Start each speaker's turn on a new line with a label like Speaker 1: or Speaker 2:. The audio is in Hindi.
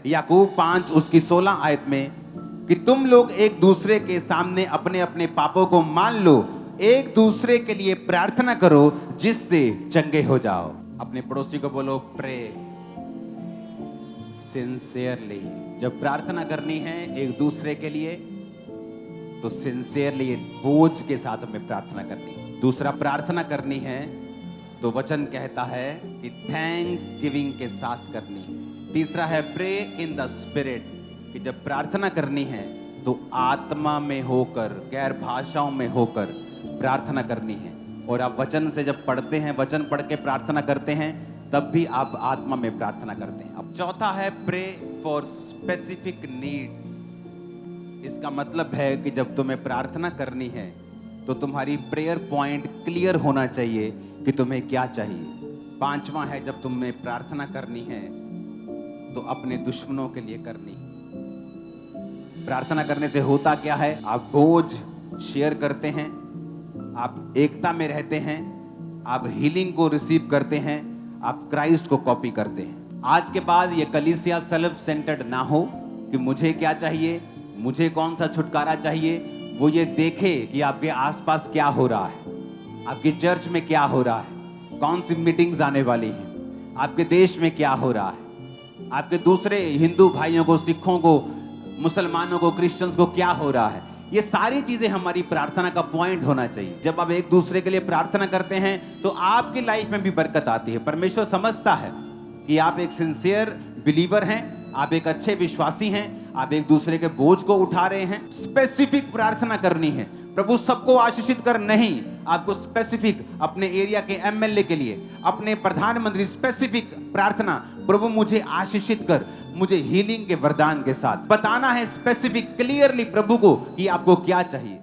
Speaker 1: याकूब 5 उसकी 16 आयत में कि तुम लोग एक दूसरे के सामने अपने अपने पापों को मान लो, एक दूसरे के लिए प्रार्थना करो जिससे चंगे हो जाओ। अपने पड़ोसी को बोलो प्रे सिंसियरली। जब प्रार्थना करनी है एक दूसरे के लिए तो सिंसियरली, बोझ के साथ हमें प्रार्थना करनी है। दूसरा, प्रार्थना करनी है तो वचन कहता है कि थैंक्स गिविंग के साथ करनी है। तीसरा है प्रे इन द स्पिरिट, कि जब प्रार्थना करनी है तो आत्मा में होकर, गैर भाषाओं में होकर प्रार्थना करनी है। और आप वचन से जब पढ़ते हैं, वचन पढ़ के प्रार्थना करते हैं, तब भी आप आत्मा में प्रार्थना करते हैं। अब चौथा है प्रे फॉर स्पेसिफिक नीड्स। इसका मतलब है कि जब तुम्हें प्रार्थना करनी है तो तुम्हारी प्रेयर पॉइंट क्लियर होना चाहिए कि तुम्हें क्या चाहिए। पांचवा है, जब तुम्हें प्रार्थना करनी है तो अपने दुश्मनों के लिए करनी है। प्रार्थना करने से होता क्या है, आप बोझ शेयर करते हैं, आप एकता में रहते हैं, आप हीलिंग को रिसीव करते हैं, आप क्राइस्ट को कॉपी करते हैं। आज के बाद ये कलीसिया सेल्फ सेंटर्ड ना हो कि मुझे क्या चाहिए, मुझे कौन सा छुटकारा चाहिए। वो ये देखे कि आपके आसपास क्या हो रहा है, आपके चर्च में क्या हो रहा है, कौन सी मीटिंग्स आने वाली हैं, आपके देश में क्या हो रहा है, आपके दूसरे हिंदू भाइयों को, सिखों को, मुसलमानों को, क्रिश्चियंस को क्या हो रहा है। ये सारी चीजें हमारी प्रार्थना का पॉइंट होना चाहिए। जब आप एक दूसरे के लिए प्रार्थना करते हैं तो आपकी लाइफ में भी बरकत आती है। परमेश्वर समझता है कि आप एक सिंसियर बिलीवर हैं, आप एक अच्छे विश्वासी हैं, आप एक दूसरे के बोझ को उठा रहे हैं। स्पेसिफिक प्रार्थना करनी है। प्रभु सबको आशीषित कर नहीं, आपको स्पेसिफिक अपने एरिया के एमएलए के लिए, अपने प्रधानमंत्री, स्पेसिफिक प्रार्थना, प्रभु मुझे आशीषित कर, मुझे हीलिंग के वरदान के साथ बताना है स्पेसिफिक क्लियरली प्रभु को कि आपको क्या चाहिए।